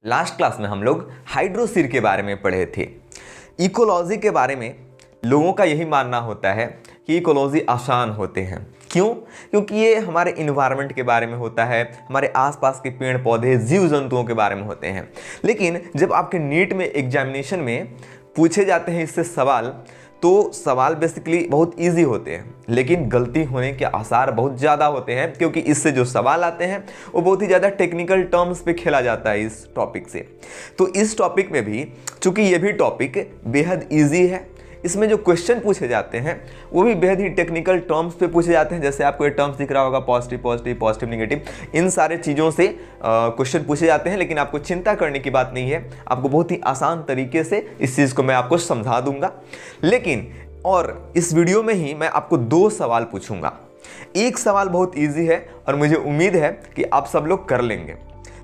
Last class में हम लोग हाइड्रोसीर के बारे में पढ़े थे। इकोलॉजी के बारे में लोगों का यही मानना होता है कि इकोलॉजी आसान होते हैं। क्यों? क्योंकि ये हमारे इन्वायरमेंट के बारे में होता है, हमारे आसपास के पेड़ पौधे जीव जंतुओं के बारे में होते हैं। लेकिन जब आपके नीट में एग्जामिनेशन में पूछे जाते हैं इससे सवाल, तो सवाल बेसिकली बहुत इजी होते हैं, लेकिन गलती होने के आसार बहुत ज़्यादा होते हैं, क्योंकि इससे जो सवाल आते हैं वो बहुत ही ज़्यादा टेक्निकल टर्म्स पे खेला जाता है इस टॉपिक से। तो इस टॉपिक में भी, चूंकि ये भी टॉपिक बेहद इजी है, इसमें जो क्वेश्चन पूछे जाते हैं वो भी बेहद ही टेक्निकल टर्म्स पे पूछे जाते हैं। जैसे आपको ये टर्म्स दिख रहा होगा, पॉजिटिव पॉजिटिव, पॉजिटिव नेगेटिव, इन सारे चीज़ों से क्वेश्चन पूछे जाते हैं। लेकिन आपको चिंता करने की बात नहीं है, आपको बहुत ही आसान तरीके से इस चीज़ को मैं आपको समझा दूंगा। लेकिन और इस वीडियो में ही मैं आपको 2 सवाल पूछूंगा। एक सवाल बहुत ईजी है और मुझे उम्मीद है कि आप सब लोग कर लेंगे,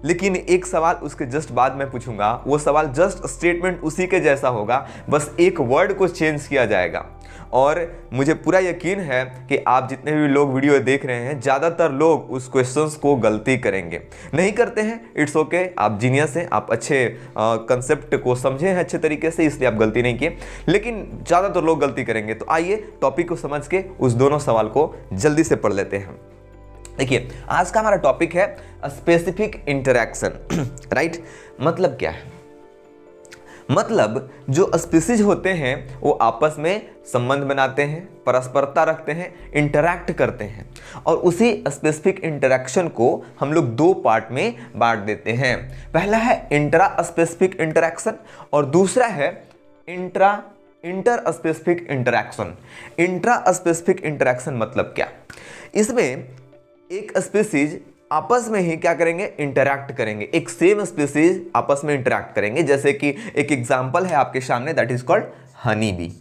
लेकिन एक सवाल उसके जस्ट बाद में पूछूंगा। वो सवाल जस्ट स्टेटमेंट उसी के जैसा होगा, बस एक वर्ड को चेंज किया जाएगा। और मुझे पूरा यकीन है कि आप जितने भी लोग वीडियो देख रहे हैं, ज़्यादातर लोग उस क्वेश्चंस को गलती करेंगे। नहीं करते हैं, इट्स ओके, आप जीनियस हैं, आप अच्छे कंसेप्ट को समझे हैं अच्छे तरीके से, इसलिए आप गलती नहीं किए। लेकिन ज़्यादातर लोग गलती करेंगे। तो आइए टॉपिक को समझ के उस दोनों सवाल को जल्दी से पढ़ लेते हैं। देखिए, आज का हमारा टॉपिक है स्पेसिफिक इंटरैक्शन। राइट? मतलब क्या है? मतलब जो स्पीसीज होते हैं वो आपस में संबंध बनाते हैं, परस्परता रखते हैं, इंटरैक्ट करते हैं, और उसी स्पेसिफिक इंटरैक्शन को हम लोग 2 पार्ट में बांट देते हैं। पहला है इंट्रा स्पेसिफिक इंटरैक्शन और दूसरा है inter specific interaction. Intra specific interaction मतलब क्या? इसमें एक स्पीसीज आपस में ही क्या करेंगे? इंटरैक्ट करेंगे। एक सेम स्पीसीज आपस में इंटरैक्ट करेंगे। जैसे कि एक एग्जांपल है आपके सामने, that is called honey bee.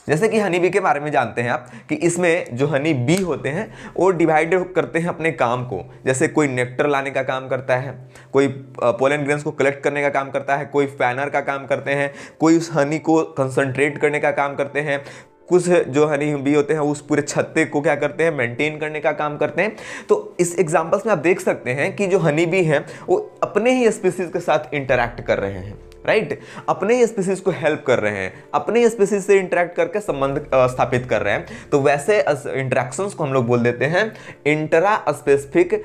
जैसे कि हनी बी के बारे में जानते हैं आप कि इसमें जो हनी बी होते हैं वो डिवाइड करते हैं अपने काम को। जैसे कोई नेक्टर लाने का काम करता है, कोई पोलन ग्रेन्स को कलेक्ट करने का काम करता है, कोई फैनर का काम करते हैं, कोई उस हनी को कंसंट्रेट करने का काम करते हैं, कुछ जो हनी बी होते हैं उस पूरे छत्ते को क्या करते हैं? मेंटेन करने का काम करते हैं। तो इस एग्जांपल्स में आप देख सकते हैं कि जो हनी बी हैं वो अपने ही स्पीसीज के साथ इंटरैक्ट कर रहे हैं। राइट? अपने ही स्पीसीज को हेल्प कर रहे हैं, अपने ही स्पीसीज से इंटरैक्ट करके संबंध स्थापित कर रहे हैं। तो वैसे इंटरैक्शंस को हम लोग बोल देते हैं इंट्रा स्पेसिफिक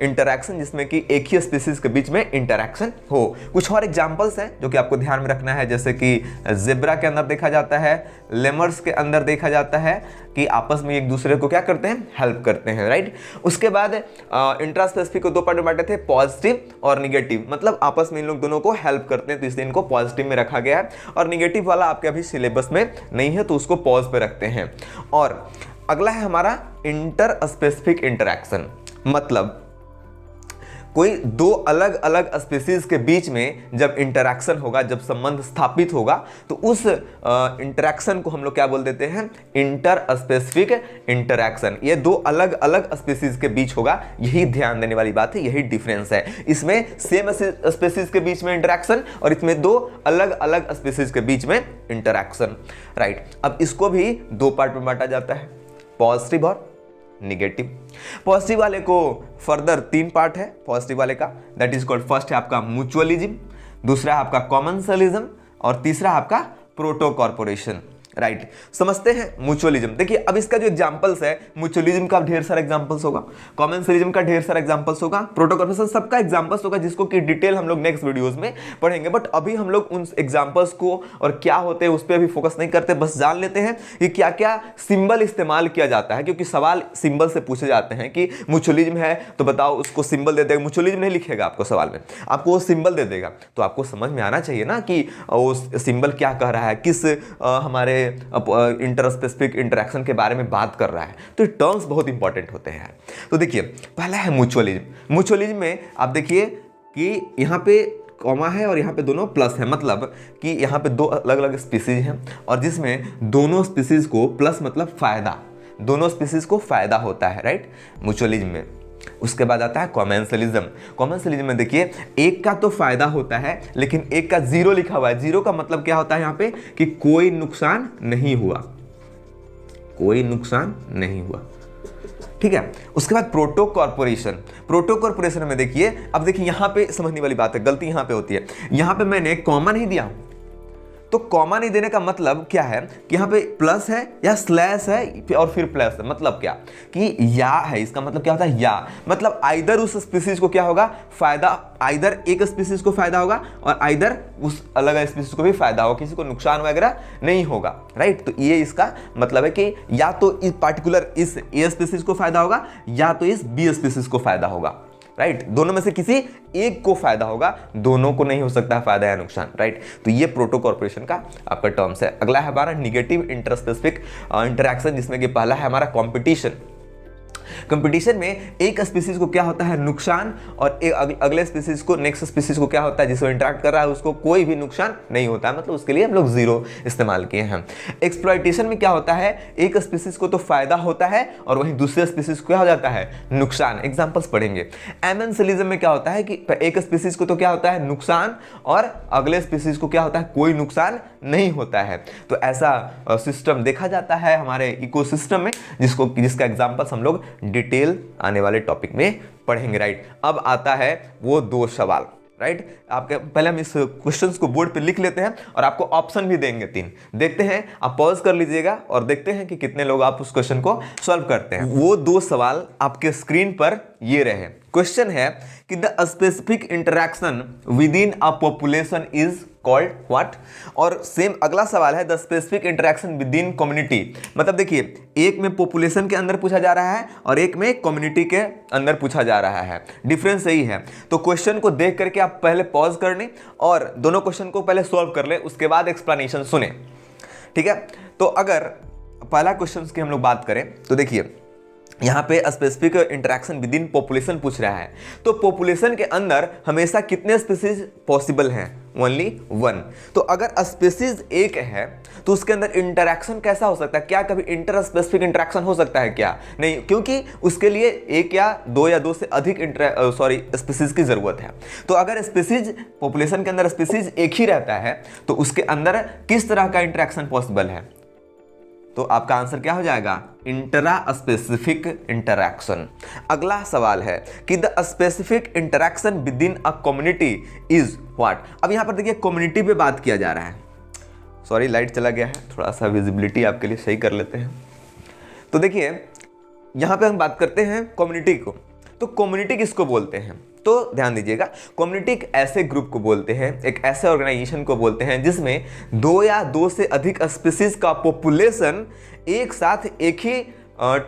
इंटरैक्शन, जिसमें कि एक ही स्पीसीज के बीच में इंटरैक्शन हो। कुछ और एग्जांपल्स हैं जो कि आपको ध्यान में रखना है। जैसे कि जेब्रा के अंदर देखा जाता है, लेमर्स के अंदर देखा जाता है कि आपस में एक दूसरे को क्या करते हैं? हेल्प करते हैं। राइट? उसके बाद इंट्रा स्पेसिफिक को 2 पार्ट में बांटे थे, पॉजिटिव और निगेटिव। मतलब आपस में इन लोग दोनों को हेल्प करते हैं, तो इसलिए इनको पॉजिटिव में रखा गया है। और निगेटिव वाला आपके अभी सिलेबस में नहीं है, तो उसको पॉज पे रखते हैं। और अगला है हमारा इंटर स्पेसिफिक इंटरैक्शन। मतलब कोई 2 अलग अलग स्पीसीज के बीच में जब इंटरैक्शन होगा, जब संबंध स्थापित होगा, तो उस इंटरैक्शन को हम लोग क्या बोल देते हैं? Inter specific interaction. ये 2 अलग अलग स्पीसीज के बीच होगा। यही ध्यान देने वाली बात है, यही डिफरेंस है। इसमें सेम स्पीसीज के बीच में इंटरैक्शन और इसमें 2 अलग अलग स्पीसीज के बीच में इंटरैक्शन। राइट? अब इसको भी 2 पार्ट में बांटा जाता है, पॉजिटिव और निगेटिव। पॉजिटिव वाले को फर्दर 3 पार्ट है पॉजिटिव वाले का, दैट इज कॉल्ड, फर्स्ट है आपका म्यूचुअलिज्म, दूसरा है आपका कॉमन्सलिज्म और तीसरा है आपका प्रोटोकॉर्पोरेशन। राइट? समझते हैं म्यूचुअलिज्म। देखिए, अब इसका जो एग्जांपल्स है, म्यूचुअलिज्म का ढेर सारा एग्जांपल्स होगा, कॉमन्सलिज्म का ढेर सारा एग्जांपल्स होगा, प्रोटोकॉर्पोरेशन सबका एग्जांपल्स होगा, जिसको कि डिटेल हम लोग नेक्स्ट वीडियोस में पढ़ेंगे। बट अभी हम लोग उन एग्जांपल्स को और क्या होते हैं उस पर अभी फोकस नहीं करते, बस जान लेते हैं कि क्या क्या सिंबल इस्तेमाल किया जाता है। क्योंकि सवाल सिंबल से पूछे जाते हैं कि म्यूचुअलिज्म है तो बताओ उसको सिंबल दे देगा। म्यूचुअलिज्म नहीं लिखेगा आपको सवाल में, आपको वो सिंबल दे देगा। तो आपको समझ में आना चाहिए ना कि वो सिंबल क्या कह रहा है, किस हमारे इंटर स्पेसिफिक इंटरैक्शन के बारे में बात कर रहा है। तो टर्म्स बहुत इंपॉर्टेंट होते हैं। तो देखिए, पहला है म्यूचुअलिज्म। म्यूचुअलिज्म में आप देखिए कि यहाँ पे कॉमा है और यहाँ पे दोनों प्लस है। मतलब कि यहाँ पे 2 अलग अलग स्पीसीज हैं और जिसमें दोनों स्पीसीज को प्लस मतलब फायदा, दोनों स्पीसीज को फायदा होता है। राइट? म्यूचुअलिज्म में। उसके बाद आता है कॉमेंसलिज्म। कॉमेंसलिज्म में देखिए, एक का तो फायदा होता है लेकिन एक का 0 लिखा हुआ है। 0 का मतलब क्या होता है यहाँ पे? कि कोई नुकसान नहीं हुआ, कोई नुकसान नहीं हुआ। ठीक है। उसके बाद प्रोटो कॉर्पोरेशन, प्रोटो कॉर्पोरेशन में देखिए, अब देखिए यहाँ पे समझने वाली बात है, गलती यहाँ पे होती है, यहाँ पे मैंने कॉमा नहीं दिया। तो कॉमा नहीं देने का मतलब क्या है कि यहाँ पे प्लस है या स्लैश है और फिर प्लस है, मतलब क्या कि या है, इसका मतलब क्या होता है या, मतलब आइदर उस स्पीसीज को क्या होगा फायदा, आइदर एक स्पीसीज को फायदा होगा और आइदर उस अलग स्पीसीज को भी फायदा होगा, किसी को नुकसान वगैरह नहीं होगा, राइट। तो ये इसका मतलब है कि या तो इस पार्टिकुलर इस ए स्पीसीज को फायदा होगा या तो इस बी स्पीसीज को फायदा होगा, राइट। दोनों में से किसी एक को फायदा होगा, दोनों को नहीं हो सकता है फायदा या नुकसान, राइट। तो ये प्रोटो कॉर्पोरेशन का आपका टर्म्स है। अगला है हमारा निगेटिव इंटरस्पेसिफिक इंटरैक्शन, जिसमें कि पहला है हमारा कंपटीशन। कंपटीशन में एक स्पीसीज को क्या होता है नुकसान और अगले स्पीसीज को, नेक्स्ट स्पीसीज को क्या होता है जिसको इंटरेक्ट कर रहा है उसको कोई भी नुकसान नहीं होता है, मतलब उसके लिए हम लोग जीरो इस्तेमाल किए हैं। एक्सप्लॉइटेशन में क्या होता है, एक स्पीसीज को तो फायदा होता है और वहीं दूसरे स्पीसीज को क्या हो जाता है नुकसान। एग्जांपल्स पढ़ेंगे। एमेंसिलिज्म में क्या होता है कि एक स्पीसीज को तो क्या होता है नुकसान और अगले स्पीसीज को क्या होता है कोई नुकसान नहीं होता है। तो ऐसा सिस्टम देखा जाता है हमारे इकोसिस्टम में, जिसका एग्जांपल्स हम लोग डिटेल आने वाले टॉपिक में पढ़ेंगे, राइट। अब आता है वो दो सवाल, राइट। आपके पहले हम इस क्वेश्चंस को बोर्ड पे लिख लेते हैं और आपको ऑप्शन भी देंगे 3। देखते हैं, आप पॉज कर लीजिएगा और देखते हैं कि कितने लोग आप उस क्वेश्चन को सॉल्व करते हैं। वो दो सवाल आपके स्क्रीन पर ये रहे। क्वेश्चन है कि the specific interaction with in a population is called what, और सेम अगला सवाल है the specific interaction with in community. मतलब देखिए, एक में पॉपुलेशन के अंदर पूछा जा रहा है और एक में कम्युनिटी के अंदर पूछा जा रहा है, डिफरेंस यही है। तो क्वेश्चन को देख करके आप पहले पॉज कर लें और दोनों क्वेश्चन को पहले सॉल्व कर लें, उसके बाद एक्सप्लेनेशन सुने, ठीक है। तो अगर पहला क्वेश्चन की हम लोग बात करें तो देखिए, यहाँ पे specific interaction with in population पूछ रहा है, तो पॉपुलेशन के अंदर हमेशा कितने स्पीसीज पॉसिबल हैं, ओनली 1। तो अगर स्पीसीज एक है तो उसके अंदर इंटरेक्शन कैसा हो सकता है, क्या कभी इंटर स्पेसिफिक इंटरेक्शन हो सकता है क्या, नहीं, क्योंकि उसके लिए एक या दो से अधिक स्पीसीज की जरूरत है। तो अगर स्पीसीज पॉपुलेशन के अंदर स्पीसीज एक ही रहता है तो उसके अंदर किस तरह का इंटरेक्शन पॉसिबल है, तो आपका आंसर क्या हो जाएगा, इंट्रा स्पेसिफिक इंटरैक्शन। अगला सवाल है कि the specific interaction with in a community is what. अब यहां पर देखिए कम्युनिटी पे बात किया जा रहा है, सॉरी लाइट चला गया है, थोड़ा सा विजिबिलिटी आपके लिए सही कर लेते हैं। तो देखिए यहां पे हम बात करते हैं कम्युनिटी को, तो कम्युनिटी किसको बोलते हैं, तो ध्यान दीजिएगा, कम्युनिटी एक ऐसे ग्रुप को बोलते हैं, एक ऐसे ऑर्गेनाइजेशन को बोलते हैं जिसमें 2 या 2 से अधिक स्पीसीज का पॉपुलेशन एक साथ एक ही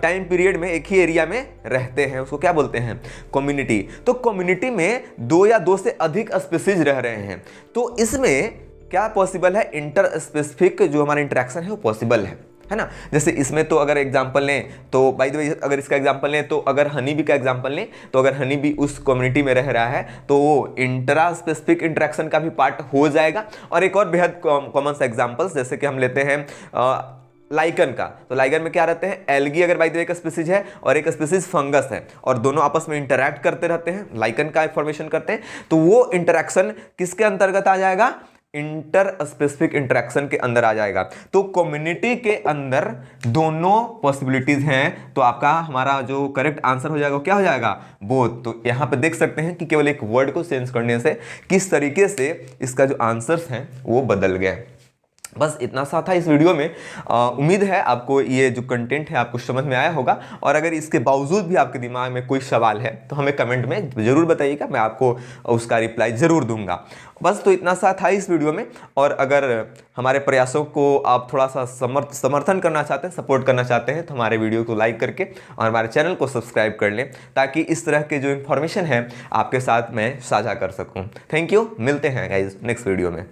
टाइम पीरियड में एक ही एरिया में रहते हैं, उसको क्या बोलते हैं, कम्युनिटी। तो कम्युनिटी में 2 या 2 से अधिक स्पीसीज रह रहे हैं, तो इसमें क्या पॉसिबल है, इंटर स्पेसिफिक जो हमारा इंटरेक्शन है वो पॉसिबल है ना। जैसे इसमें तो अगर एग्जांपल लें तो बाय द वे, अगर इसका एग्जांपल लें तो अगर हनी बी का एग्जांपल लें तो अगर हनी बी उस कम्युनिटी में रह रहा है तो वो इंट्रा स्पेसिफिक इंटरेक्शन का भी पार्ट हो जाएगा। और एक और बेहद कॉमन सा एग्जांपल्स जैसे कि हम लेते हैं लाइकन का, तो लाइकन में क्या रहते हैं, एल्गी अगर बाय द वे एक स्पीसीज है और एक स्पीसीज फंगस है और दोनों आपस में इंटरैक्ट करते रहते हैं, लाइकन का फॉर्मेशन करते हैं, तो वो इंटरेक्शन किसके अंतर्गत आ जाएगा, इंटर स्पेसिफिक इंटरेक्शन के अंदर आ जाएगा। तो कम्युनिटी के अंदर दोनों पॉसिबिलिटीज हैं, तो आपका हमारा जो करेक्ट आंसर हो जाएगा क्या हो जाएगा, बोथ। तो यहां पे देख सकते हैं कि केवल एक वर्ड को चेंज करने से किस तरीके से इसका जो आंसर्स हैं वो बदल गए। बस इतना सा था इस वीडियो में। उम्मीद है आपको ये जो कंटेंट है आपको समझ में आया होगा, और अगर इसके बावजूद भी आपके दिमाग में कोई सवाल है तो हमें कमेंट में ज़रूर बताइएगा, मैं आपको उसका रिप्लाई ज़रूर दूंगा। बस तो इतना सा था इस वीडियो में, और अगर हमारे प्रयासों को आप थोड़ा सा समर्थन करना चाहते हैं, सपोर्ट करना चाहते हैं, तो हमारे वीडियो को लाइक करके और हमारे चैनल को सब्सक्राइब कर लें, ताकि इस तरह के जो इन्फॉर्मेशन है आपके साथ मैं साझा कर सकूँ। थैंक यू, मिलते हैं गाइज नेक्स्ट वीडियो में।